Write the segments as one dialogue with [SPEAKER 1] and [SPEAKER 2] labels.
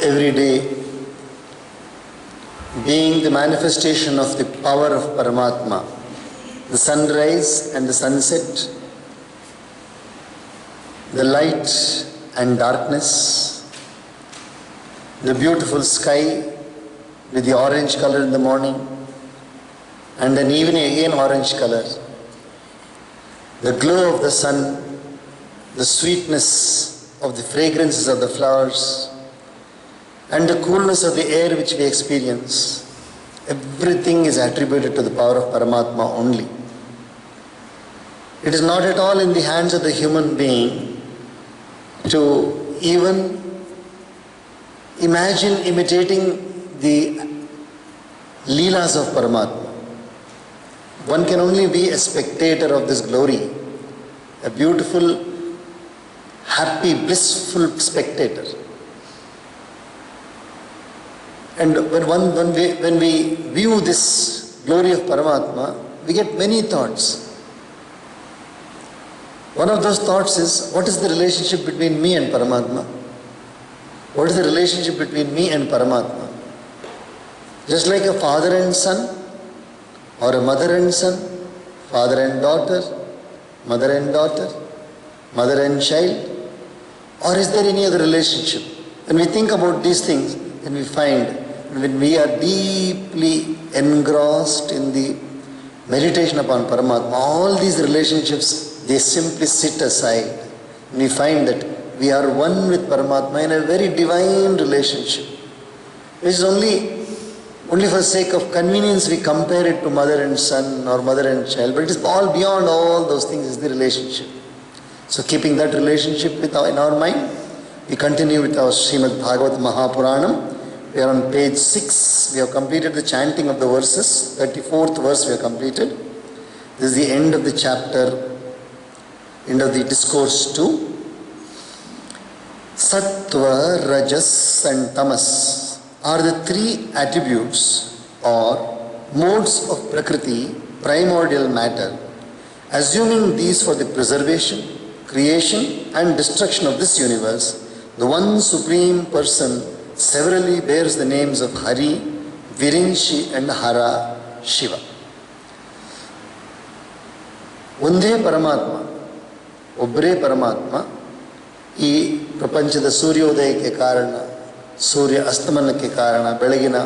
[SPEAKER 1] every day being the manifestation of the power of Paramatma, the sunrise and the sunset, the light and darkness, the beautiful sky with the orange color in the morning and then evening again orange color, the glow of the sun, the sweetness of the fragrances of the flowers, and the coolness of the air which we experience. Everything is attributed to the power of Paramatma only. It is not at all in the hands of the human being to even imagine imitating the Leelas of Paramatma. One can only be a spectator of this glory, a beautiful, happy, blissful spectator. And when we view this glory of Paramatma, we get many thoughts. One of those thoughts is, what is the relationship between me and Paramatma? What is the relationship between me and Paramatma? Just like a father and son, or a mother and son, father and daughter, mother and daughter, mother and child, or is there any other relationship? When we think about these things, then we find when we are deeply engrossed in the meditation upon Paramatma, all these relationships, they simply sit aside. And we find that we are one with Paramatma in a very divine relationship. Which is only for the sake of convenience we compare it to mother and son or mother and child, but it is all beyond all those things is the relationship. So keeping that relationship in our mind, we continue with our Srimad Bhagavad Mahapuranam. We are on page 6. We have completed the chanting of the verses. 34th verse we have completed. This is the end of the chapter, end of the discourse 2. Sattva, Rajas and Tamas are the three attributes or modes of Prakriti, primordial matter. Assuming these for the preservation, creation and destruction of this universe, the one Supreme Person severally bears the names of Hari, Virinchi and Hara, Shiva. Undhe Paramatma, Obbre Paramatma, ಈ ಪ್ರಪಂಚದ ಸೂರ್ಯೋದಯಕ್ಕೆ ಕಾರಣ, ಸೂರ್ಯ ಅಸ್ತಮನಕ್ಕೆ ಕಾರಣ, ಬೆಳಗಿನ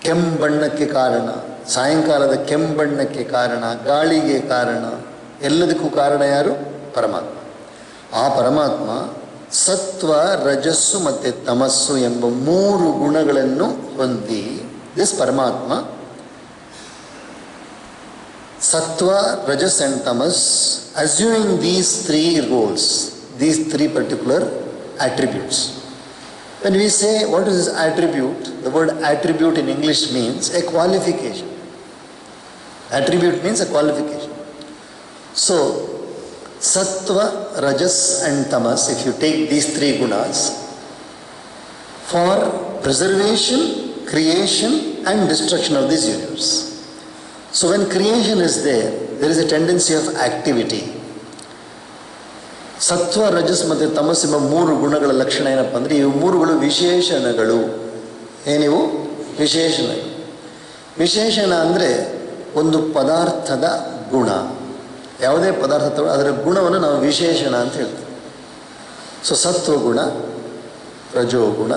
[SPEAKER 1] ಕೆಂಬಣ್ಣಕ್ಕೆ ಕಾರಣ, ಸಾಯಂಕಾಲದ ಕೆಂಬಣ್ಣಕ್ಕೆ ಕಾರಣ, ಗಾಳಿಗೆ ಕಾರಣ, ಎಲ್ಲದಕ್ಕೂ ಕಾರಣ ಯಾರು? ಪರಮಾತ್ಮ. ಆ ಪರಮಾತ್ಮ ಸತ್ವ, ರಜಸ್ಸು ಮತ್ತು ತಮಸ್ಸು ಎಂಬ ಮೂರು ಗುಣಗಳನ್ನು ಹೊಂದಿ, ದಿಸ್ ಪರಮಾತ್ಮ Sattva, Rajas and Tamas, assuming these three roles, these three particular attributes. When we say what is this attribute, the word attribute in English means a qualification. Attribute means a qualification. So, Sattva, Rajas and Tamas, if you take these three gunas, for preservation, creation and destruction of this universe. So when creation is there is a tendency of activity. Sattva, Rajas ಮತ್ತು ತಮಸ್ ಎಂಬ ಮೂರು ಗುಣಗಳ ಲಕ್ಷಣ ಏನಪ್ಪ ಅಂದರೆ, ಇವು ಮೂರುಗಳು ವಿಶೇಷಣಗಳು. ಏನಿವು? ವಿಶೇಷಣಗಳು. ವಿಶೇಷಣ ಅಂದರೆ ಒಂದು ಪದಾರ್ಥದ ಗುಣ. ಯಾವುದೇ ಪದಾರ್ಥ ತಗೊಳ್ಳಿ, ಅದರ ಗುಣವನ್ನು ನಾವು ವಿಶೇಷಣ ಅಂತ ಹೇಳ್ತೀವಿ. ಸೊ ಸತ್ವಗುಣ, ರಜೋಗುಣ,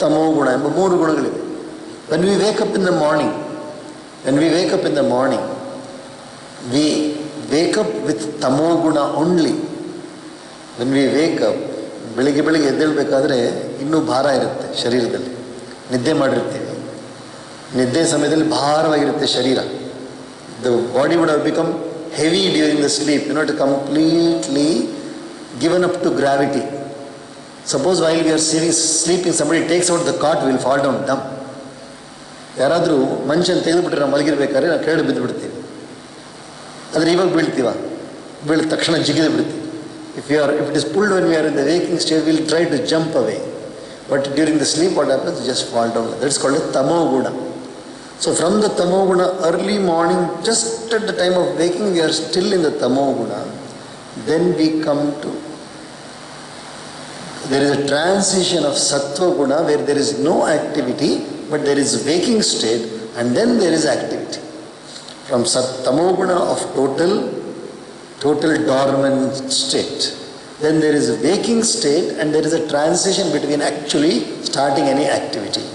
[SPEAKER 1] ತಮೋಗುಣ ಎಂಬ ಮೂರು ಗುಣಗಳಿವೆ. When we wake up in the morning, we wake up with tamoguna only. When we wake up, ಬೆಳಿಗ್ಗೆ ಎದ್ದೇಳಬೇಕಾದ್ರೆ ಇನ್ನೂ ಭಾರ ಇರುತ್ತೆ ಶರೀರದಲ್ಲಿ, ನಿದ್ದೆ ಮಾಡಿರ್ತೀವಿ, ನಿದ್ದೆ ಸಮಯದಲ್ಲಿ ಭಾರವಾಗಿರುತ್ತೆ ಶರೀರ. The body would have become heavy during the sleep, to completely given up to gravity. Suppose while we are sleeping, somebody takes out the cot, we will fall down dumb. ಯಾರಾದರೂ ಮನುಷ್ಯನ ತೆಗೆದುಬಿಟ್ರೆ ನಾವು ಮಲಗಿರ್ಬೇಕಾದ್ರೆ ನಾವು ಕೆಳಗೆ ಬಿದ್ದು ಬಿಡ್ತೀವಿ. ಆದರೆ ಇವಾಗ ಬೀಳಿದ ತಕ್ಷಣ ಜಿಗಿದು ಬಿಡ್ತೀವಿ. If it is pulled when we are in the waking state, we will try to jump away. But during the sleep, what happens? You just fall down. That's called a tamoguna. So from the tamoguna, early morning, just at the time of waking, we are still in the tamoguna. Then we come to there is a transition of sattva guna where there is no activity but there is waking state, and then there is activity. From tamoguna of total dormant state, then there is a waking state and there is a transition between actually starting any activity.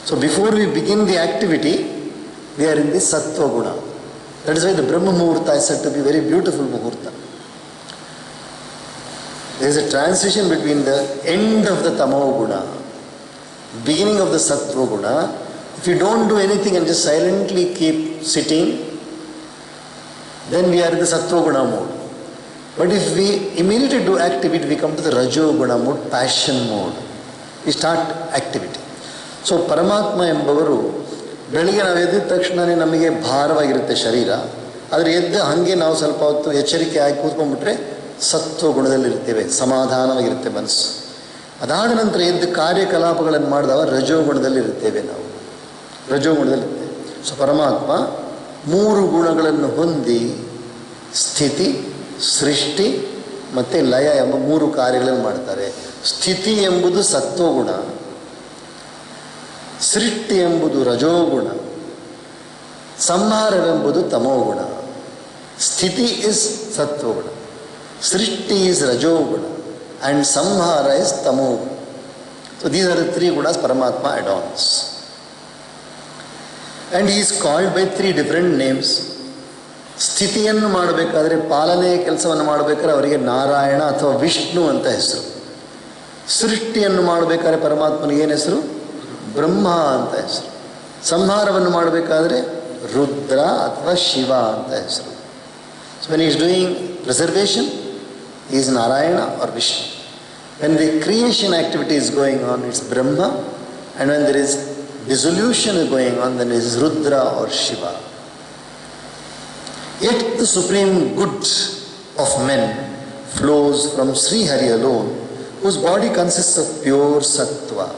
[SPEAKER 1] So before we begin the activity, we are in the sattva guna. That is why the Brahma Muhurta is said to be very beautiful Muhurta. There is a transition between the end of the tamo guna, beginning of the sattva guna. If you don't do anything and just silently keep sitting, then we are in the sattva guna mode. But if we immediately do activity, we come to the rajo guna mode, passion mode. We start activity. So ಪರಮಾತ್ಮ ಎಂಬವರು ಬೆಳಿಗ್ಗೆ ನಾವು ಎದ್ದ ತಕ್ಷಣವೇ ನಮಗೆ ಭಾರವಾಗಿರುತ್ತೆ ಶರೀರ, ಆದರೆ ಎದ್ದ ಹಾಗೆ ನಾವು ಸ್ವಲ್ಪ ಹೊತ್ತು ಎಚ್ಚರಿಕೆ ಆಗಿ ಕೂತ್ಕೊಂಡ್ಬಿಟ್ರೆ ಸತ್ವ ಗುಣದಲ್ಲಿರ್ತೇವೆ, ಸಮಾಧಾನವಾಗಿರುತ್ತೆ ಮನಸ್ಸು. ಅದಾದ ನಂತರ ಎದ್ದು ಕಾರ್ಯಕಲಾಪಗಳನ್ನು ಮಾಡಿದವ ರಜೋಗುಣದಲ್ಲಿರ್ತೇವೆ, ನಾವು ರಜೋಗುಣದಲ್ಲಿರ್ತೇವೆ. ಸೊ ಪರಮಾತ್ಮ 3 ಗುಣಗಳನ್ನು ಹೊಂದಿ ಸ್ಥಿತಿ, ಸೃಷ್ಟಿ ಮತ್ತು ಲಯ ಎಂಬ 3 ಕಾರ್ಯಗಳನ್ನು ಮಾಡ್ತಾರೆ. ಸ್ಥಿತಿ ಎಂಬುದು ಸತ್ವಗುಣ, ಸೃಷ್ಟಿ ಎಂಬುದು ರಜೋಗುಣ, ಸಂಹಾರವೆಂಬುದು ತಮೋಗುಣ. ಸ್ಥಿತಿ ಇಸ್ ಸತ್ವಗುಣ, ಸೃಷ್ಟಿ is rajoguna, and samhara is tamoguna. So these are the 3 gunas Paramatma adorns. And he is called by 3 different names. ಸ್ಥಿತಿಯನ್ನು ಮಾಡಬೇಕಾದ್ರೆ, ಪಾಲನೆಯ ಕೆಲಸವನ್ನು ಮಾಡಬೇಕಾದ್ರೆ ಅವರಿಗೆ ನಾರಾಯಣ ಅಥವಾ ವಿಷ್ಣು ಅಂತ ಹೆಸರು. ಸೃಷ್ಟಿಯನ್ನು ಮಾಡಬೇಕಾದ್ರೆ ಪರಮಾತ್ಮನಿಗೆ ಏನು ಹೆಸರು? ಬ್ರಹ್ಮ ಅಂತ ಹೆಸರು. ಸಂಹಾರವನ್ನು ಮಾಡಬೇಕಾದ್ರೆ ರುದ್ರ ಅಥವಾ ಶಿವ ಅಂತ ಹೆಸರು. So when is doing preservation is Narayana or Vishnu. When the creation activity is going on, it's Brahma, and when there is dissolution is going on, then it is Rudra or Shiva. Yet the supreme good of men flows from Sri Hari alone, whose body consists of pure sattva.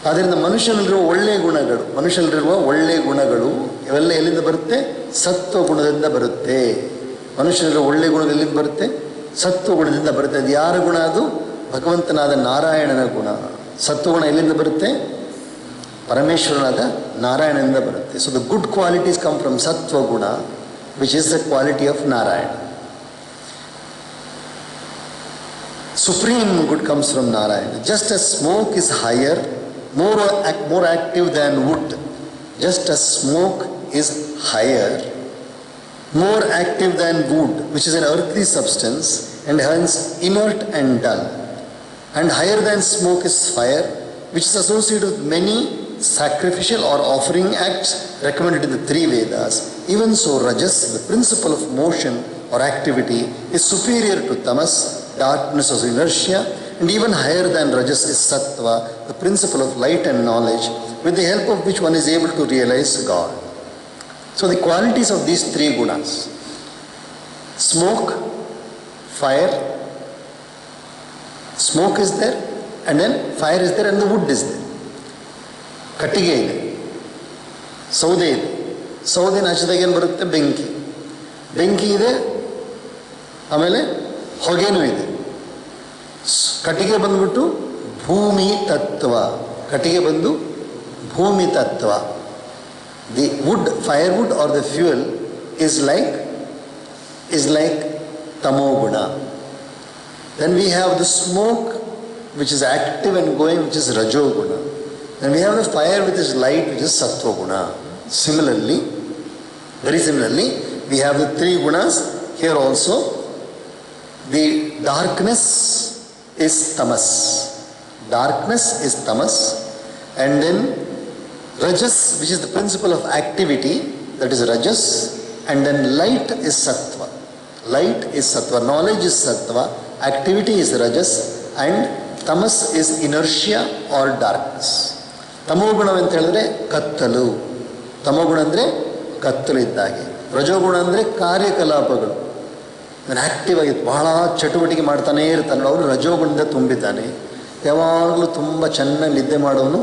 [SPEAKER 1] ಆದ್ದರಿಂದ ಮನುಷ್ಯನಲ್ಲಿರುವ ಒಳ್ಳೆಯ ಗುಣಗಳು ಇವೆಲ್ಲ ಎಲ್ಲಿಂದ ಬರುತ್ತೆ? ಸತ್ವ ಗುಣದಿಂದ ಬರುತ್ತೆ. ಮನುಷ್ಯನಲ್ಲಿರುವ ಒಳ್ಳೆಯ ಗುಣ ಎಲ್ಲಿಂದ ಬರುತ್ತೆ? ಸತ್ವ ಗುಣದಿಂದ ಬರುತ್ತೆ. ಅದು ಯಾರ ಗುಣ? ಅದು ಭಗವಂತನಾದ ನಾರಾಯಣನ ಗುಣ. ಸತ್ವಗುಣ ಎಲ್ಲಿಂದ ಬರುತ್ತೆ? ಪರಮೇಶ್ವರನಾದ ನಾರಾಯಣನಿಂದ ಬರುತ್ತೆ. So the good qualities come from sattva guna, which is the quality of Narayana. Supreme good comes from Narayana. Just as smoke is higher, more active than wood, just as smoke is higher, more active than wood, which is an earthly substance and hence inert and dull, and higher than smoke is fire, which is associated with many sacrificial or offering acts recommended in the 3 Vedas. Even so, Rajas, the principle of motion or activity, is superior to Tamas, darkness or inertia, and even higher than Rajas is Sattva, the principle of light and knowledge, with the help of which one is able to realize God. So the qualities of these 3 gunas: smoke, fire, smoke is there, and then fire is there, and the wood is there. ಕಟ್ಟಿಗೆ ಇದೆ, ಸೌದೆ ಇದೆ. ಸೌದೆನ ಹಚ್ಚಿದಾಗ ಏನು ಬರುತ್ತೆ? ಬೆಂಕಿ ಇದೆ, ಆಮೇಲೆ ಹೊಗೆನೂ ಇದೆ. ಕಟ್ಟಿಗೆ ಬಂದ್ಬಿಟ್ಟು ಭೂಮಿ ತತ್ವ, ಕಟ್ಟಿಗೆ ಬಂದು ಭೂಮಿ ತತ್ವ. The wood, fire wood are the fuel is like tamoguna. Then we have the smoke which is active and going, which is rajoguna. Then we have the fire which is light, which is sattva-guna. Very similarly, we have the 3 gunas here also. The darkness is tamas. And then rajas, which is the principle of activity, that is rajas. And then light is sattva. Knowledge is sattva. Activity is rajas. And tamas is inertia or darkness. ತಮೋಗುಣವಂತ ಹೇಳಿದ್ರೆ ಕತ್ತಲು. ತಮೋಗುಣ ಅಂದರೆ ಕತ್ತಲು ಇದ್ದಾಗೆ. ರಜೋಗುಣ ಅಂದರೆ ಕಾರ್ಯಕಲಾಪಗಳು. ನಾನು active ಆಗಿ ಬಹಳ ಚಟುವಟಿಕೆ ಮಾಡ್ತಾನೇ ಇರ್ತಾನೆ, ಅವನು ರಜೋಗುಣದಿಂದ ತುಂಬಿದ್ದಾನೆ. ಯಾವಾಗಲೂ ತುಂಬ ಚೆನ್ನಾಗಿ ನಿದ್ದೆ ಮಾಡೋನು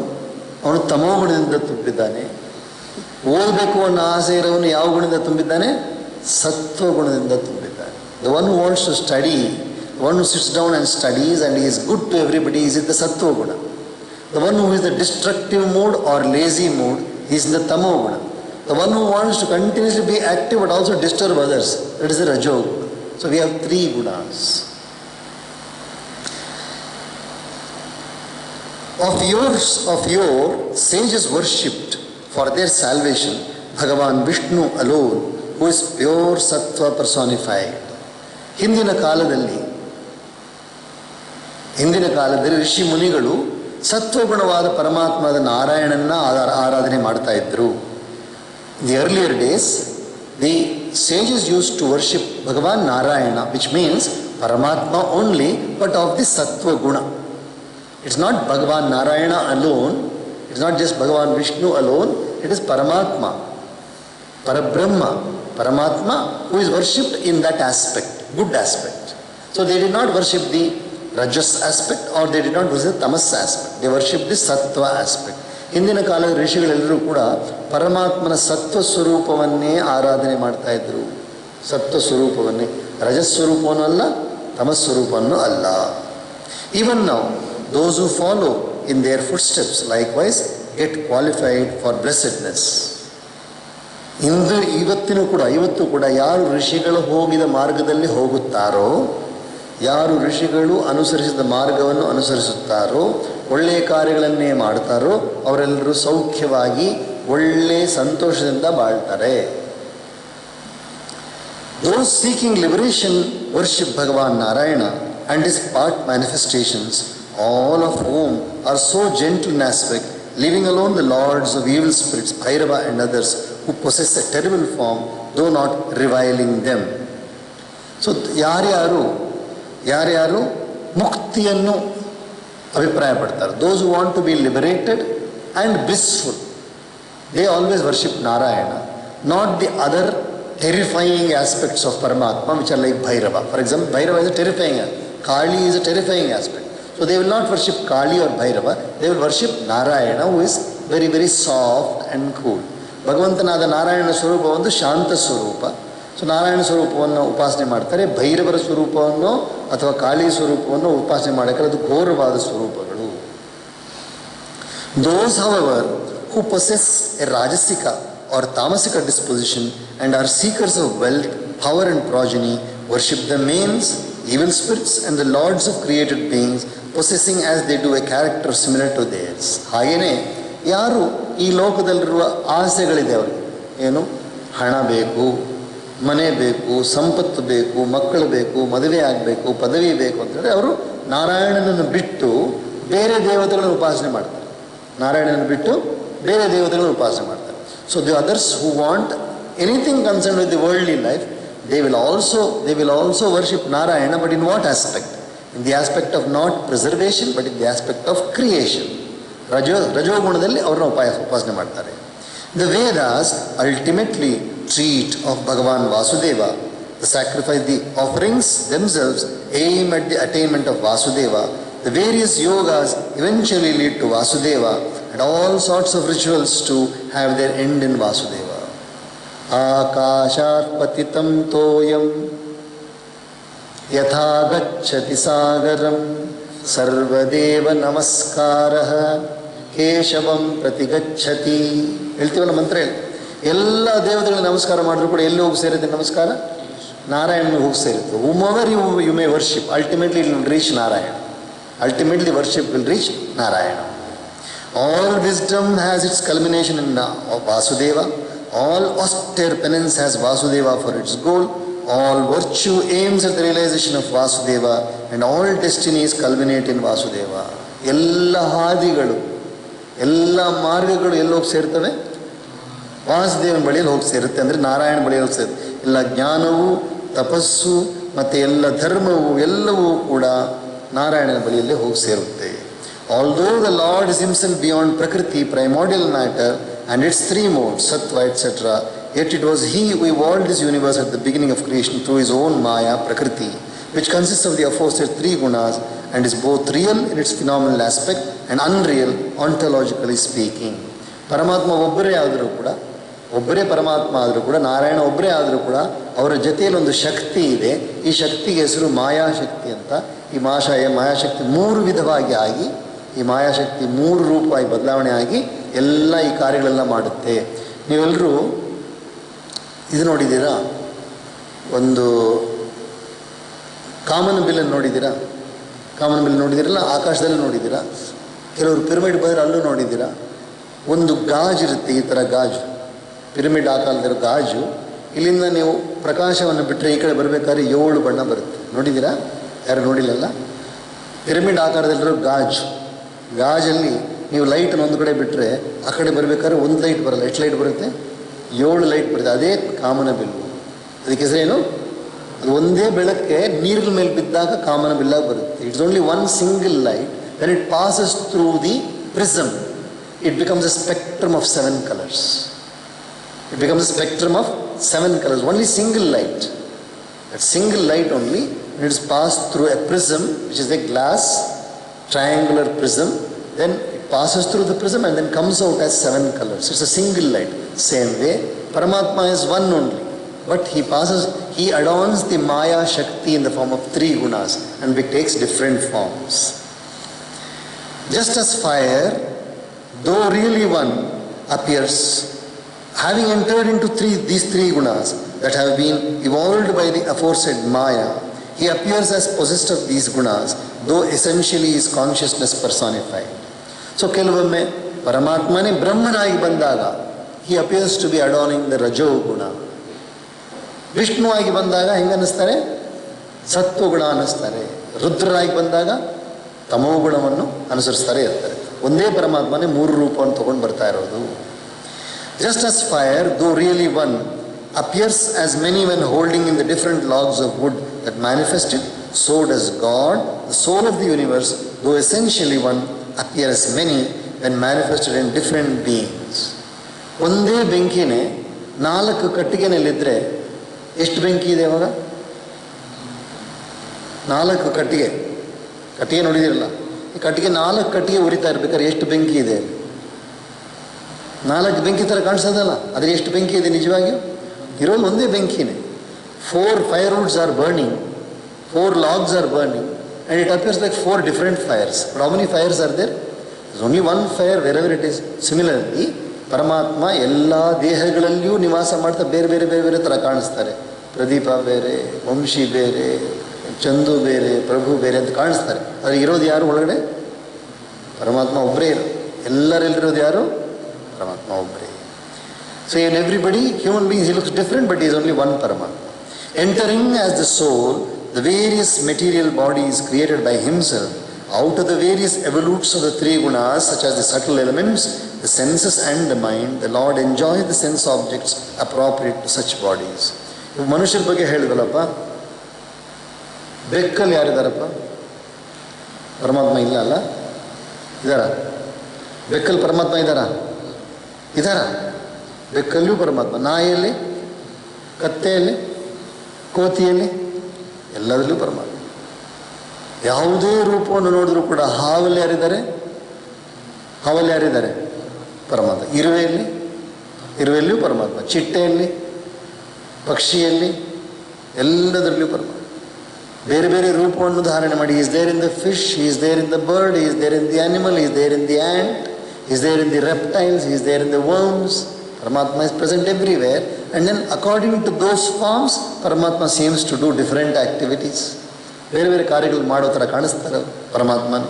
[SPEAKER 1] ಅವನು ತಮೋಗುಣದಿಂದ ತುಂಬಿದ್ದಾನೆ. ಓದಬೇಕು ಅನ್ನೋ ಆಸೆ ಇರೋನು ಯಾವ ಗುಣದಿಂದ ತುಂಬಿದ್ದಾನೆ? ಸತ್ವಗುಣದಿಂದ ತುಂಬಿದ್ದಾನೆ. The one wants to study The one who sits down and studies and he is good to everybody is in the sattva guna. The one who is the destructive mood or lazy mood is in the tamo guna. The one who wants to continuously be active but also disturb others, that is the rajo guna. So we have three gunas. Of yore, sages worshipped for their salvation Bhagavan Vishnu alone, who is pure sattva personified. ಹಿಂದಿನ ಕಾಲದಲ್ಲಿ ಋಷಿ ಮುನಿಗಳು ಸತ್ವಗುಣವಾದ ಪರಮಾತ್ಮದ ನಾರಾಯಣನ ಆರಾಧನೆ ಮಾಡ್ತಾ ಇದ್ರು. In the earlier days, the sages used to worship Bhagavan Narayana, which means Paramatma only, but of the sattva guna. It's not Bhagavan Narayana alone, it's not just Bhagavan Vishnu alone, it is Paramatma, Parabrahma, Paramatma, who is worshipped in that aspect, good aspect. So they did not worship the rajas aspect or they did not worship the tamas aspect, they worshipped the sattva aspect. ಹಿಂದಿನ ಕಾಲದ ಋಷಿಗಳೆಲ್ಲರೂ ಕೂಡ ಪರಮಾತ್ಮನ ಸತ್ವ ಸ್ವರೂಪವನ್ನೇ ಆರಾಧನೆ ಮಾಡ್ತಾ ಇದ್ರು. ಸತ್ವ ಸ್ವರೂಪವನ್ನೇ, ರಜಸ್ವರೂಪವನ್ನೂ ಅಲ್ಲ, ತಮಸ್ವರೂಪವನ್ನೂ ಅಲ್ಲ. Even now, those who follow in their footsteps likewise get qualified for blessedness. ಇವತ್ತು ಕೂಡ ಯಾರು ಋಷಿಗಳು ಹೋಗಿದ ಮಾರ್ಗದಲ್ಲಿ ಹೋಗುತ್ತಾರೋ, ಯಾರು ಋಷಿಗಳು ಅನುಸರಿಸಿದ ಮಾರ್ಗವನ್ನು ಅನುಸರಿಸುತ್ತಾರೋ, ಒಳ್ಳೆಯ ಕಾರ್ಯಗಳನ್ನೇ ಮಾಡ್ತಾರೋ, ಅವರೆಲ್ಲರೂ ಸೌಖ್ಯವಾಗಿ ಒಳ್ಳೆಯ ಸಂತೋಷದಿಂದ ಬಾಳ್ತಾರೆ. Those seeking liberation worship Bhagavan Narayana and his part manifestations, all of whom are so gentle in aspect, leaving alone the lords of evil spirits, Bhairava and others, who possess a terrible form, though not reviling them. So, ಯಾರ್ಯಾರು ಮುಕ್ತಿಯನ್ನು ಅಭಿಪ್ರಾಯ ಪಡ್ತಾರೆ, those who want to be liberated and blissful, they always worship Narayana, not the other terrifying aspects of Paramatma, which are like Bhairava. For example, Bhairava is a terrifying aspect, Kali is a terrifying aspect. So they will not worship Kali or Bhairava, they will worship Narayana, who is very, very soft and cool. ಭಗವಂತನಾದ ನಾರಾಯಣ ಸ್ವರೂಪ ಒಂದು ಶಾಂತ ಸ್ವರೂಪ. So Narayana ಸ್ವರೂಪವನ್ನು ಉಪಾಸನೆ ಮಾಡ್ತಾರೆ. ಭೈರವರ ಸ್ವರೂಪವನ್ನು ಅಥವಾ ಕಾಳಿ ಸ್ವರೂಪವನ್ನು ಉಪಾಸನೆ ಮಾಡೋಕ್ಕೆ ಅದು ಘೋರವಾದ ಸ್ವರೂಪಗಳು. Those, however, who possess a rajasika or tamasika disposition and are seekers of wealth, power and progeny, worship the mains, evil spirits and the lords of created beings, possessing as they do a character similar to theirs. ಹಾಗೆಯೇ ಯಾರು ಈ ಲೋಕದಲ್ಲಿರುವ ಆಸೆಗಳಿದೆ ಅವರಿಗೆ, ಏನು ಹಣ ಬೇಕು, ಮನೆ ಬೇಕು, ಸಂಪತ್ತು ಬೇಕು, ಮಕ್ಕಳು ಬೇಕು, ಮದುವೆ ಆಗಬೇಕು, ಪದವಿ ಬೇಕು ಅಂತೇಳಿ ಅವರು ನಾರಾಯಣನನ್ನು ಬಿಟ್ಟು ಬೇರೆ ದೇವತೆಗಳನ್ನು ಉಪಾಸನೆ ಮಾಡ್ತಾರೆ. ನಾರಾಯಣನನ್ನು ಬಿಟ್ಟು ಬೇರೆ ದೇವತೆಗಳನ್ನು ಉಪಾಸನೆ ಮಾಡ್ತಾರೆ. So the others who want anything concern with the worldly life, they will also worship Narayana, but in what aspect? In the aspect of not preservation, but in the aspect of creation. ರಜೋಗುಣದಲ್ಲಿ ಅವರನ್ನು ಉಪಾಸನೆ ಮಾಡ್ತಾರೆ. The Vedas ultimately treat of Bhagavan Vasudeva. The sacrifice, the offerings themselves aim at the attainment of Vasudeva. The various yogas eventually lead to Vasudeva, and all sorts of rituals to have their end in Vasudeva. Akashat patitam toyam yatha gacchati sagaram sarvadeva namaskaraha ಕೇಶವಂ ಪ್ರತಿಗಚ್ಚತಿ. ಹೇಳ್ತೀವಲ್ಲ ಮಂತ್ರ ಹೇಳಿ, ಎಲ್ಲ ದೇವತೆಗಳಿಗೆ ನಮಸ್ಕಾರ ಮಾಡಿದ್ರು ಕೂಡ ಎಲ್ಲಿ ಹೋಗಿ ಸೇರುತ್ತೆ ನಮಸ್ಕಾರ? ನಾರಾಯಣನಿಗೆ ಹೋಗಿ ಸೇರುತ್ತೆ. whomever you may worship, ultimately it will reach Narayana. Ultimately worship will reach Narayana. All wisdom has its culmination in Vasudeva. All austere penance has Vasudeva for its goal. All virtue aims at the realization of Vasudeva, and all destinies culminate in Vasudeva. ಎಲ್ಲ ಹಾದಿಗಳು, ಎಲ್ಲ ಮಾರ್ಗಗಳು ಎಲ್ಲೋಗಿ ಸೇರ್ತವೆ? ವಾಸುದೇವನ ಬಳಿಯಲ್ಲಿ ಹೋಗಿ ಸೇರುತ್ತೆ. ಅಂದರೆ ನಾರಾಯಣ ಬಳಿಯಲ್ಲಿ ಹೋಗಿ ಸೇರುತ್ತೆ. ಎಲ್ಲ ಜ್ಞಾನವು, ತಪಸ್ಸು ಮತ್ತು ಎಲ್ಲ ಧರ್ಮವು ಎಲ್ಲವೂ ಕೂಡ ನಾರಾಯಣನ ಬಳಿಯಲ್ಲೇ ಹೋಗಿ ಸೇರುತ್ತೆ. Although the Lord is himself beyond Prakriti, primordial matter, and its three modes, Sattva, etc., yet it was he who evolved this universe at the beginning of creation through his own Maya, Prakriti, which consists of the aforesaid three gunas and is both real in its phenomenal aspect and unreal ontologically speaking. ಪರಮಾತ್ಮ ಒಬ್ಬರೇ ಆದರೂ ಕೂಡ ಒಬ್ಬರೇ ಪರಮಾತ್ಮ ಆದರೂ ಕೂಡ, ನಾರಾಯಣ ಒಬ್ಬರೇ ಆದರೂ ಕೂಡ ಅವರ ಜೊತೆಯಲ್ಲಿ ಒಂದು ಶಕ್ತಿ ಇದೆ. ಈ ಶಕ್ತಿಗೆ ಹೆಸರು ಮಾಯಾಶಕ್ತಿ ಅಂತ. ಈ ಮಾಯಾಶಕ್ತಿ 3 ವಿಧವಾಗಿ ಆಗಿ, ಈ ಮಾಯಾಶಕ್ತಿ 3 ರೂಪವಾಗಿ ಬದಲಾವಣೆ ಆಗಿ ಎಲ್ಲ ಈ ಕಾರ್ಯಗಳೆಲ್ಲ ಮಾಡುತ್ತೆ. ನೀವೆಲ್ಲರೂ ಇದು ನೋಡಿದ್ದೀರಾ, ಒಂದು ಕಾಮನ್ ಬಿಲ್ಲನ್ನು ನೋಡಿದ್ದೀರಾ? ಕಾಮನ್ ಬಿಲ್ ನೋಡಿದ್ದೀರಲ್ಲ, ಆಕಾಶದಲ್ಲಿ ನೋಡಿದ್ದೀರಾ? ಕೆಲವರು ಪಿರಮಿಡ್ ಬಂದರೆ ಅಲ್ಲೂ ನೋಡಿದ್ದೀರಾ? ಒಂದು ಗಾಜು ಇರುತ್ತೆ, ಈ ಥರ ಗಾಜು, ಪಿರಮಿಡ್ ಆಕಾರದಲ್ಲಿರೋ ಗಾಜು. ಇಲ್ಲಿಂದ ನೀವು ಪ್ರಕಾಶವನ್ನು ಬಿಟ್ಟರೆ ಈ ಕಡೆ ಬರಬೇಕಾದ್ರೆ 7 ಬಣ್ಣ ಬರುತ್ತೆ. ನೋಡಿದ್ದೀರಾ? ಯಾರು ನೋಡಿಲ್ಲಲ್ಲ? ಪಿರಮಿಡ್ ಆಕಾರದಲ್ಲಿರೋ ಗಾಜಲ್ಲಿ ನೀವು ಲೈಟನ್ನು ಒಂದು ಕಡೆ ಬಿಟ್ಟರೆ ಆ ಕಡೆ ಬರಬೇಕಾದ್ರೆ ಒಂದು ಲೈಟ್ ಬರಲ್ಲ. ಎಷ್ಟು ಲೈಟ್ ಬರುತ್ತೆ? 7 ಲೈಟ್ ಬರುತ್ತೆ. ಅದೇ ಕಾಮನ ಬಿಲ್ಲು. ಅದಕ್ಕೆ ಹೆಸರೇನು? ಅದು ಒಂದೇ ಬೆಳಕ್ಕೆ ನೀರಿನ ಮೇಲೆ ಬಿದ್ದಾಗ ಕಾಮನ ಬಿಲ್ಲಾಗಿ ಬರುತ್ತೆ. It's only one single light. When it passes through the prism, it becomes a spectrum of 7 colors. It becomes a spectrum of 7 colors. Only single light. That single light only, when it is passed through a prism, which is a glass triangular prism, then it passes through the prism and then comes out as 7 colors. It's a single light. Same way, Paramatma is one only. But he adorns the Maya Shakti in the form of 3 gunas, and it takes different forms. Just as fire, though really one, appears, having entered into these 3 gunas that have been evolved by the aforesaid Maya, he appears as possessed of these gunas, though essentially is consciousness personified. So ಕೆಲವೊಮ್ಮೆ ಪರಮಾತ್ಮನೇ ಬ್ರಹ್ಮನಾಗಿ ಬಂದಾಗ he appears to be adorning the ರಜೋ ಗುಣ. ವಿಷ್ಣುವಾಗಿ ಬಂದಾಗ ಹೆಂಗನ್ನಿಸ್ತಾರೆ? ಸತ್ವಗುಣ ಅನ್ನಿಸ್ತಾರೆ. ರುದ್ರರಾಗಿ ಬಂದಾಗ ತಮೋ ಗುಣವನ್ನು ಅನುಸರಿಸ್ತಾರೆ ಇರ್ತಾರೆ. ಒಂದೇ ಪರಮಾತ್ಮನೇ 3 ರೂಪವನ್ನು ತಗೊಂಡು ಬರ್ತಾ ಇರೋದು. Just as fire, though really one, appears as many when holding in the different logs of wood that manifest it, so does God, the soul of the universe, though essentially one, appear as many when manifested in different beings. ಒಂದೇ ಬೆಂಕಿನೇ 4 ಕಟ್ಟಿಗೆನಲ್ಲಿದ್ದರೆ ಎಷ್ಟು ಬೆಂಕಿ ಇದೆ ಇವಾಗ? 4 ಕಟ್ಟಿಗೆ ನೋಡಿದಿರಲ್ಲ? ಈ ಕಟ್ಟಿಗೆ 4 ಕಟ್ಟಿಗೆ ಉರಿತಾ ಇರ್ಬೇಕಾದ್ರೆ ಎಷ್ಟು ಬೆಂಕಿ ಇದೆ? 4 ಬೆಂಕಿ ಥರ ಕಾಣಿಸೋದಲ್ಲ, ಆದರೆ ಎಷ್ಟು ಬೆಂಕಿ ಇದೆ ನಿಜವಾಗಿಯೂ? ಇರೋದು ಒಂದೇ ಬೆಂಕಿನೇ. 4 firewoods are burning, 4 logs are burning, and it appears like 4 different fires. But how many fires are there? There's only one fire wherever it is. Similarly, ಪರಮಾತ್ಮ ಎಲ್ಲ ದೇಹಗಳಲ್ಲಿಯೂ ನಿವಾಸ ಮಾಡ್ತಾ ಬೇರೆ ಬೇರೆ ಬೇರೆ ಬೇರೆ ಥರ ಕಾಣಿಸ್ತಾರೆ. ಪ್ರದೀಪ ಬೇರೆ, ವಂಶಿ ಬೇರೆ, ಚಂದು ಬೇರೆ, ಪ್ರಭು ಬೇರೆ ಅಂತ ಕಾಣಿಸ್ತಾರೆ. ಆದರೆ ಇರೋದು ಯಾರು ಒಳಗಡೆ? ಪರಮಾತ್ಮ ಒಬ್ಬರೇ ಇರೋದು. ಎಲ್ಲರೆಲ್ಲಿರೋದು ಯಾರು? ಪರಮಾತ್ಮ ಒಬ್ಬರೇ. So in everybody, human beings, he looks different, but he is only one Paramatma. Entering as the soul, the various material bodies created by himself, out of the various evolutes of the 3 gunas, such as the subtle elements, the senses and the mind, the Lord enjoys the sense objects appropriate to such bodies. ಮನುಷ್ಯರ ಬಗ್ಗೆ ಹೇಳಿದ್ವಲ್ಲಪ್ಪ, ಬೆಕ್ಕಲ್ಲಿ ಯಾರಿದ್ದಾರಪ್ಪ? ಪರಮಾತ್ಮ ಇಲ್ಲ ಅಲ್ಲ? ಇದ್ದಾರ? ಬೆಕ್ಕಲ್ಲಿ ಪರಮಾತ್ಮ ಇದ್ದಾರ? ಬೆಕ್ಕಲ್ಲಿಯೂ ಪರಮಾತ್ಮ. ನಾಯಿಯಲ್ಲಿ, ಕತ್ತೆಯಲ್ಲಿ, ಕೋತಿಯಲ್ಲಿ, ಎಲ್ಲದರಲ್ಲೂ ಪರಮಾತ್ಮ. ಯಾವುದೇ ರೂಪವನ್ನು ನೋಡಿದ್ರೂ ಕೂಡ ಹಾವಲ್ಲಿ ಯಾರಿದ್ದಾರೆ? ಪರಮಾತ್ಮ. ಇರುವೆಯಲ್ಲಿಯೂ ಪರಮಾತ್ಮ. ಚಿಟ್ಟೆಯಲ್ಲಿ, ಪಕ್ಷಿಯಲ್ಲಿ, ಎಲ್ಲದರಲ್ಲೂ ಪರಮಾತ್ಮ. ಬೇರೆ ಬೇರೆ ರೂಪವನ್ನು ಧಾರಣೆ ಮಾಡಿ, is there in the fish, is there in the bird, is there in the animal, is there in the ant, is there in the reptiles, is there in the worms. Paramatma is present everywhere, and then according to those forms, Paramatma seems to do different activities. ಬೇರೆ ಬೇರೆ ಕಾರ್ಯಗಳು ಮಾಡೋ ಥರ ಕಾಣಿಸ್ತಾರೆ ಪರಮಾತ್ಮನ.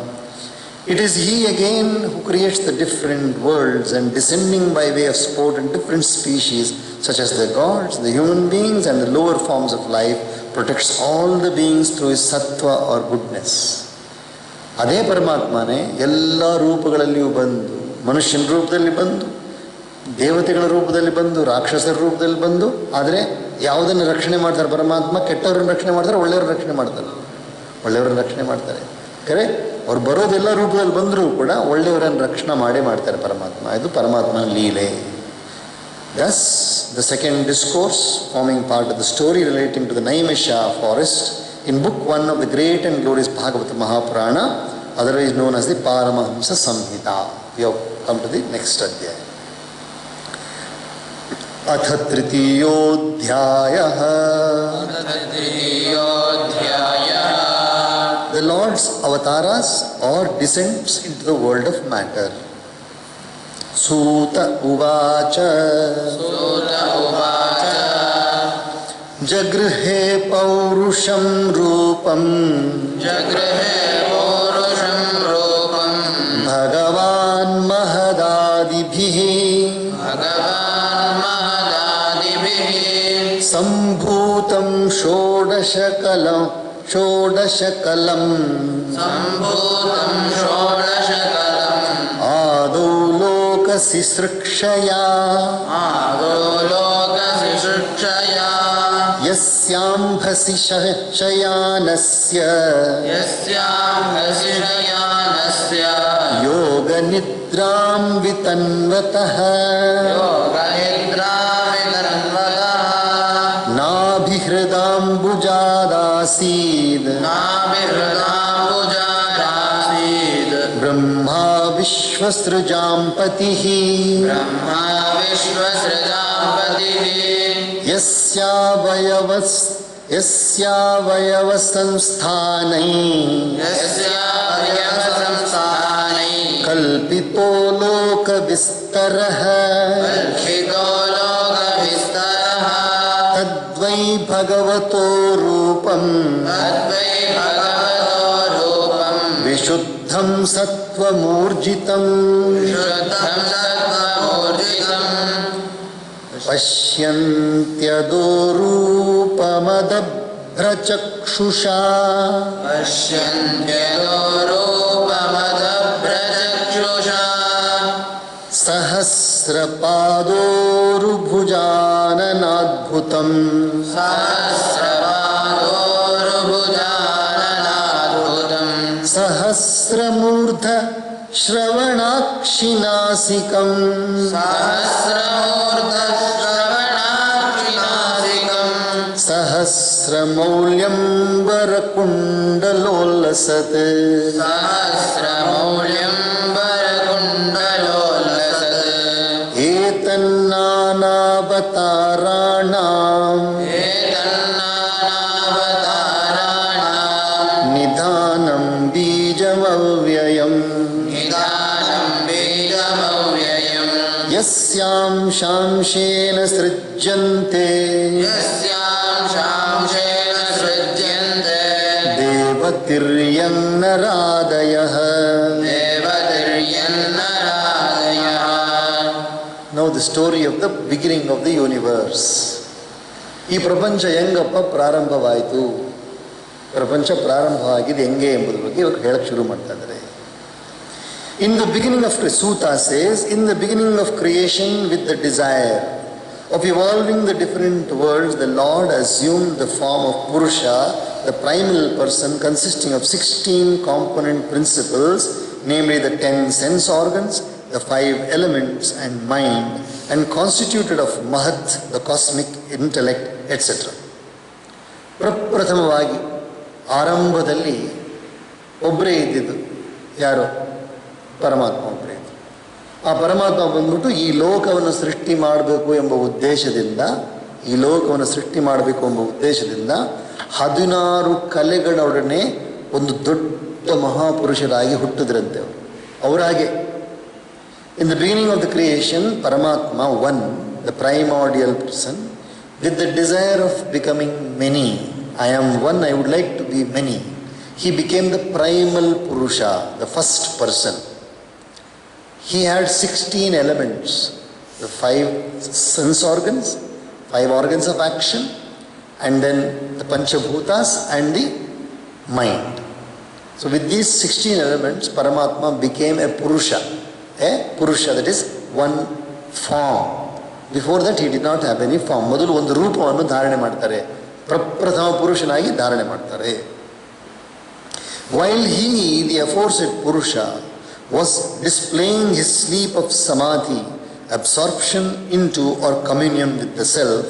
[SPEAKER 1] It is he again who creates the different worlds, and descending by way of sport in different species, such as the gods, the human beings, and the lower forms of life, protects all the beings through his sattva or goodness. ಅದೇ ಪರಮಾತ್ಮನೇ ಎಲ್ಲ ರೂಪಗಳಲ್ಲಿಯೂ ಬಂದು, ಮನುಷ್ಯನ ರೂಪದಲ್ಲಿ ಬಂದು, ದೇವತೆಗಳ ರೂಪದಲ್ಲಿ ಬಂದು, ರಾಕ್ಷಸರ ರೂಪದಲ್ಲಿ ಬಂದು, ಆದರೆ ಯಾವುದನ್ನು ರಕ್ಷಣೆ ಮಾಡ್ತಾರೆ ಪರಮಾತ್ಮ? ಕೆಟ್ಟವ್ರನ್ನ ರಕ್ಷಣೆ ಮಾಡ್ತಾರೆ, ಒಳ್ಳೆಯವ್ರನ್ನ ರಕ್ಷಣೆ ಮಾಡ್ತಾರೆ. ಕರೆ ಅವ್ರು ಬರೋದೆಲ್ಲ ರೂಪದಲ್ಲಿ ಬಂದರೂ ಕೂಡ ಒಳ್ಳೆಯವರನ್ನು ರಕ್ಷಣೆ ಮಾಡ್ತಾರೆ ಪರಮಾತ್ಮ. ಇದು ಪರಮಾತ್ಮನ ಲೀಲೆ. Thus, the second discourse, forming part of the story relating to the Naimisha forest, in book 1 of the great and glorious Bhagavata Mahapurana, otherwise known as the Paramahamsa Samhita. We have come to the next adhyaya. अथ तृतीयोऽध्यायः. The Lord's avatars or descents into the world of matter. Suta uvacha. Jagrihe paurusham rupam. Bhagavan mahadadibhihi. Sambhutam shodashakalam. आदौ लोकसिसृक्षया यस्यांभसि शयानस्य योगनिद्रां वितन्वतः नाभिहृदाम्बुजादासीद् ब्रह्मा विश्वसृजाम्पतिः यस्यावयवसंस्थानैः कल्पितो लोकविस्तरः तद्वै भगवतो रूपम् विशुद्धं सत्त्वमूर्जितं पश्यन्त्यदोरूपमदभ्रचक्षुषा सहस्रपादोरुभुजाननाद्भुतम् सहस्रमूर्ध श्रवणाक्षिनासिकम् सहस्रमौल्यं वरकुण्डलोल्लसत् एतन्नानावताराणाम् निधानं बीजमव्ययम् यस्यां शांशेन सृज्यन्ते देवतिर्यन्नरादयः. Now the story of the beginning of the universe. ಈ ಪ್ರಪಂಚ ಹೆಂಗಪ್ಪ ಪ್ರಾರಂಭವಾಯಿತು, ಪ್ರಪಂಚ ಪ್ರಾರಂಭವಾಗಿದೆ ಹೆಂಗೆ ಎಂಬುದ್ರ ಬಗ್ಗೆ ಇವಾಗ ಹೇಳಕ್ಕೆ ಶುರು ಮಾಡ್ತಾ ಇದ್ದಾರೆ. In the beginning of Suta says, in the beginning of creation with the desire of evolving the different worlds, the Lord assumed the form of Purusha, the primal person consisting of 16 component principles, namely the 10 sense organs, the 5 elements and mind, and constituted of Mahat, the cosmic intellect, etc. ಪ್ರಪ್ರಥಮವಾಗಿ ಆರಂಭದಲ್ಲಿ ಒಬ್ಬರೇ ಇದ್ದಿದ್ದು ಯಾರು? ಪರಮಾತ್ಮ ಒಬ್ಬರೇ ಇದ್ದು. ಆ ಪರಮಾತ್ಮ ಬಂದ್ಬಿಟ್ಟು ಈ ಲೋಕವನ್ನು ಸೃಷ್ಟಿ ಮಾಡಬೇಕು ಎಂಬ ಉದ್ದೇಶದಿಂದ 16 ಕಲೆಗಳೊಡನೆ ಒಂದು ದೊಡ್ಡ ಮಹಾಪುರುಷರಾಗಿ ಹುಟ್ಟಿದ್ರಂತೆ ಅವರು. ಅವರಾಗೆ in the beginning of the creation, Paramatma, one, the primordial person, with the desire of becoming many. I am one, I would like to be many. He became the primal Purusha, the first person. He had 16 elements, the 5 sense organs, 5 organs of action, and then the Panchabhutas and the mind. So with these 16 elements, Paramatma became a Purusha, that is one form. Before that he did not have any form. ಮೊದಲು ಒಂದು ರೂಪವನ್ನು ಧಾರಣೆ ಮಾಡ್ತಾರೆ, ಪ್ರಪ್ರಥಮ ಪುರುಷನಾಗಿ ಧಾರಣೆ ಮಾಡ್ತಾರೆ. While he, the aforesaid Purusha, was displaying his sleep of samadhi, absorption into or communion with the self,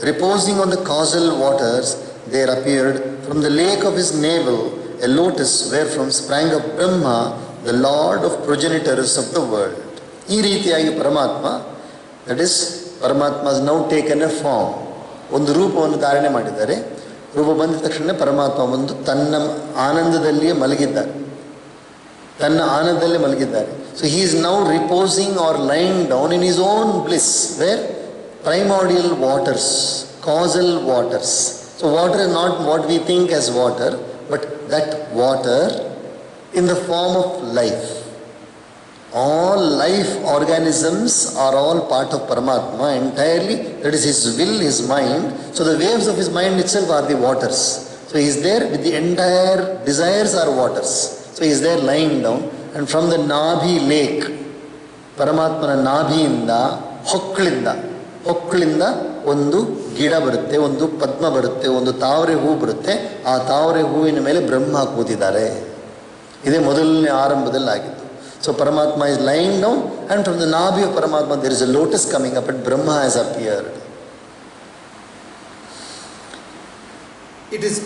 [SPEAKER 1] reposing on the causal waters, there appeared from the lake of his navel a lotus wherefrom sprang up Brahma, the Lord of progenitors of the world. ಈ ರೀತಿಯಾಗಿ ಪರಮಾತ್ಮ, that is ಪರಮಾತ್ಮ has now taken a form. ಒಂದು ರೂಪವನ್ನು ಧಾರಣೆ ಮಾಡಿದ್ದಾರೆ. ರೂಪ ಬಂದ ತಕ್ಷಣ ಪರಮಾತ್ಮ ಬಂದು ತನ್ನ ಆನಂದದಲ್ಲಿಯೇ ಮಲಗಿದ್ದಾರೆ. ತನ್ನ ಆನಂದದಲ್ಲೇ ಮಲಗಿದ್ದಾರೆ. So he is now reposing or lying down in his own bliss, where primordial waters, causal waters. So water is not what we think as water, but that water in the form of life. All life organisms are all part of Paramatma entirely. That is his will, his mind. So the waves of his mind itself are the waters. So he is there with the entire desires are waters. So he is there lying down, and from the Nabhi lake, Paramatmana Nabhiinda, ಹೊಕ್ಕಳಿಂದ ಒಂದು ಗಿಡ ಬರುತ್ತೆ, ಒಂದು ಪದ್ಮ ಬರುತ್ತೆ, ಒಂದು ತಾವರೆ ಹೂ ಬರುತ್ತೆ. ಆ ತಾವರೆ ಹೂವಿನ ಮೇಲೆ ಬ್ರಹ್ಮ ಕೂತಿದ್ದಾರೆ. ಇದೇ ಮೊದಲನೇ ಆರಂಭದಲ್ಲಿ ಆಗಿತ್ತು. So Paramatma is lying down, and from the Nabhi of Paramatma there is a lotus coming up, and Brahma has appeared. It is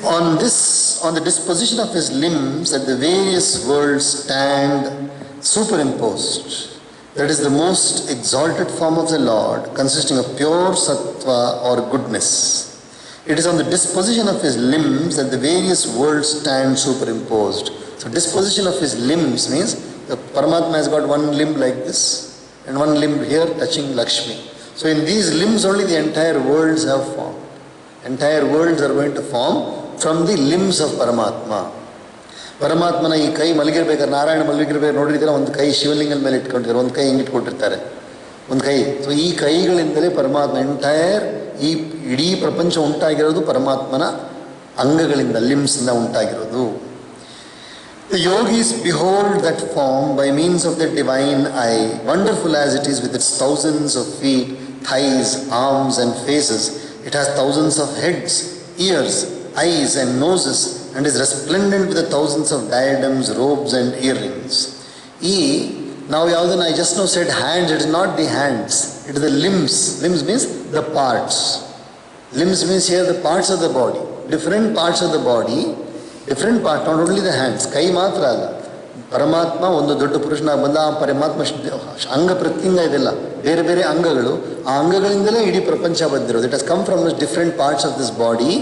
[SPEAKER 1] on the disposition of his limbs that the various worlds stand superimposed. That is the most exalted form of the Lord, consisting of pure sattva or goodness. It is on the disposition of his limbs that the various worlds stand superimposed. So disposition of his limbs means the Paramatma has got one limb like this and one limb here touching Lakshmi. So in these limbs only the entire worlds have formed. Entire worlds are going to form from the limbs of Paramatma. ಪರಮಾತ್ಮನ ಈ ಕೈ ಮಲಗಿರ್ಬೇಕಾದ್ರೆ, ನಾರಾಯಣ ಮಲಗಿರ್ಬೇಕಾದ್ರೆ ನೋಡಿರ್ತಾರೆ, ಒಂದು ಕೈ ಶಿವಲಿಂಗದ ಮೇಲೆ ಇಟ್ಕೊಂಡಿರ್ತಾರೆ, ಒಂದು ಕೈ ಹಿಂಗಿಟ್ಕೊಟ್ಟಿರ್ತಾರೆ, ಒಂದು ಕೈ. ಸೊ ಈ ಕೈಗಳಿಂದಲೇ ಪರಮಾತ್ಮ ಎಂಟೈರ್ ಈ ಇಡೀ ಪ್ರಪಂಚ ಉಂಟಾಗಿರೋದು ಪರಮಾತ್ಮನ ಅಂಗಗಳಿಂದ, ಲಿಮ್ಸಿಂದ ಉಂಟಾಗಿರೋದು. The yogis behold that form by means of the divine eye, wonderful as it is with its thousands of feet, thighs, arms and faces. It has thousands of heads, ears, eyes and noses, and is resplendent with the thousands of diadems, robes and earrings. Now I just now said hands, it is not the hands, it is the limbs. Limbs means the parts. Limbs means here the parts of the body, different parts of the body, different part, not only the hands. ಕೈ ಮಾತ್ರ ಅಲ್ಲ, ಪರಮಾತ್ಮ ಒಂದು ದೊಡ್ಡ ಪುರುಷನಾಗಿ ಬಂದ. ಆ ಪರಮಾತ್ಮ ಅಂಗ ಪ್ರತ್ಯಂಗ ಇದೆಲ್ಲ ಬೇರೆ ಬೇರೆ ಅಂಗಗಳು, ಆ ಅಂಗಗಳಿಂದಲೇ ಇಡೀ ಪ್ರಪಂಚ ಬಂದಿರೋದು. It has come from different parts of this body,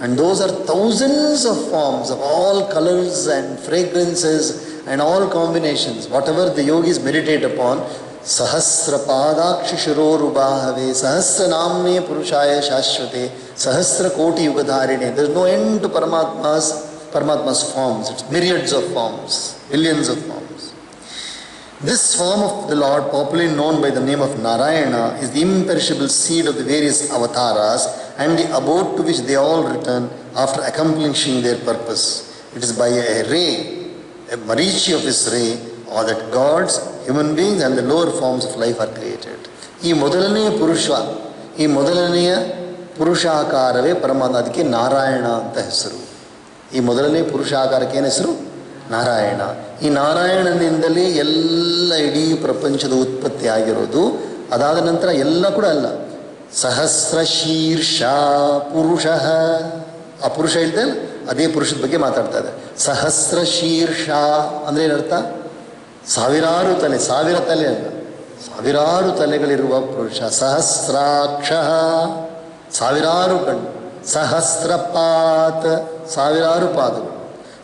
[SPEAKER 1] and those are thousands of forms of all colors and fragrances and all combinations. Whatever the yogis meditate upon, sahasra padakshi shirorubahave sahasra namne purushaya shashvate sahasra koti yugadharine. There is no end to Paramatma's forms. It's myriads of forms, billions of forms. This form of the Lord, popularly known by the name of Narayana, is the imperishable seed of the various avatars and the abode to which they all return after accomplishing their purpose. It is by a ray, a marichi of this ray, or that gods, human beings and the lower forms of life are created. ಈ ಮೊದಲನೆಯ ಪುರುಷಾಕಾರವೇ ಪರಮಾತ್ಮ. ಅದಕ್ಕೆ ನಾರಾಯಣ ಅಂತ ಹೆಸರು. ಈ ಮೊದಲನೇ ಪುರುಷಾಕಾರಕ್ಕೆ ಏನು ಹೆಸರು? ನಾರಾಯಣ. ಈ ನಾರಾಯಣನಿಂದಲೇ ಎಲ್ಲ ಇಡೀ ಪ್ರಪಂಚದ ಉತ್ಪತ್ತಿ ಆಗಿರೋದು. ಅದಾದ ನಂತರ ಎಲ್ಲ ಕೂಡ ಅಲ್ಲ, ಸಹಸ್ರ ಶೀರ್ಷ ಪುರುಷ, ಆ ಪುರುಷ ಇಲ್ಲದೆ ಅದೇ ಪುರುಷದ ಬಗ್ಗೆ ಮಾತಾಡ್ತಾ ಇದೆ. ಸಹಸ್ರ ಶೀರ್ಷ ಅಂದರೆ ಏನರ್ಥ? ಸಾವಿರಾರು ತಲೆ, ಸಾವಿರ ತಲೆ ಅಲ್ಲ, ಸಾವಿರಾರು ತಲೆಗಳಿರುವ ಪುರುಷ. ಸಹಸ್ರಾಕ್ಷ, ಸಾವಿರಾರು ಕಣ್ಣು. ಸಹಸ್ರಪಾತ್, ಸಾವಿರಾರು ಪಾದಗಳು.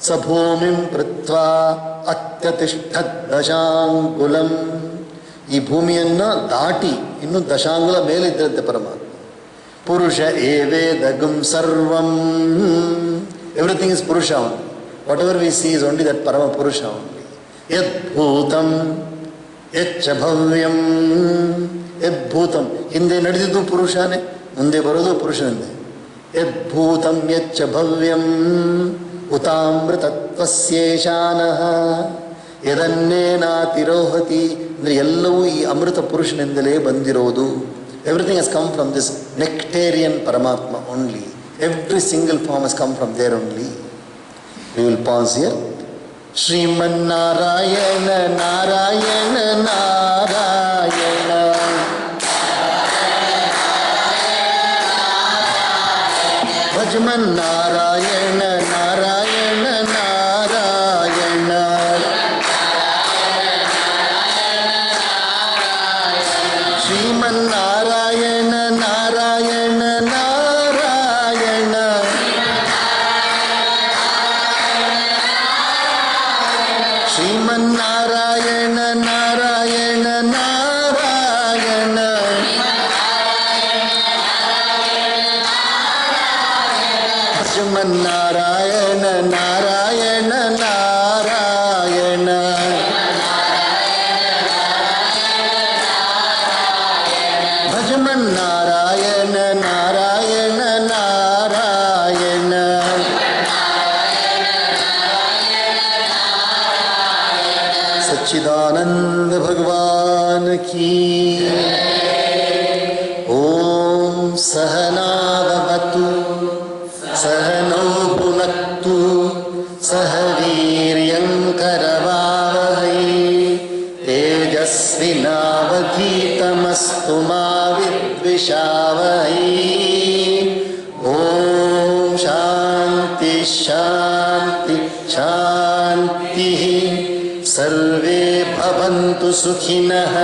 [SPEAKER 1] ಸ ಭೂಮಿಂ ಪೃಥ್ವಾ ಅತ್ಯತಿಷ್ಠತ್ ದಶಾಂಗುಲಂ, ಈ ಭೂಮಿಯನ್ನು ದಾಟಿ ಇನ್ನು ದಶಾಂಗುಲ ಮೇಲೆ ಇದ್ದಂತೆ ಪರಮಾತ್ಮ. ಪುರುಷ ಏವೇದಗಂ ಸರ್ವಂ, everything is Purusha only. Whatever we see is only that Parama Purusha only. ಯದ್ಭೂತಂ ಯಚ್ಚ ಭವ್ಯಂ, ಯದ್ಭೂತಂ, ಹಿಂದೆ ನಡೆದಿದ್ದು ಪುರುಷನೇ, ಮುಂದೆ ಬರೋದು ಪುರುಷನಿಂದ. ಯದ್ಭೂತಂ ಯಚ್ಚ ಭವ್ಯಂ ಉತಾಮೃತತ್ವಸ್ಯೇಷಾನಃ ಯದನ್ನೇನಾತಿರೋಹತಿ, ಅಂದರೆ ಎಲ್ಲವೂ ಈ ಅಮೃತ ಪುರುಷನಿಂದಲೇ ಬಂದಿರೋದು. ಎವ್ರಿಥಿಂಗ್ ಹಸ್ come from this nectarean Paramatma only. Every single form has come from there only. We will pause here. Shrimannarayana Narayana Narayana, ಭಜಮನ್ನಾರಾಯಣ ನಾರಾಯಣ ನಾರಾಯಣ, ಶ್ರೀಮನ್ನಾರಾಯಣ ಭಜಮನ್ನಾರಾಯಣ ನಾರಾಯಣ ನಾರಾಯಣ ಭಜಮನ್ನಾರಾಯಣ ನಾರಾಯಣ ನಾರಾಯಣ ಭಜಮನ್ನಾರಾಯಣ ನಾರಾಯಣ ನಾರಾಯಣ सच्चिदानंद भगवान की ओम सहनावतु सहनौ भुनक्तु सह वीर्यं करवावहै तेजस्विनावधीतमस्तु मा विद्विषावहै ओम शांति शांति शांतिः सर्वे भवन्तु सुखिनः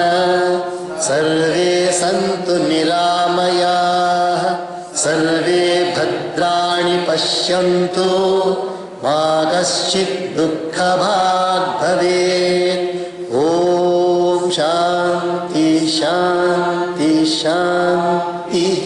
[SPEAKER 1] सर्वे सन्तु निरामयाः सर्वे भद्राणि पश्यन्तु मा कश्चित् दुःखभाग् भवेत् ॐ शान्ति शान्ति शान्तिः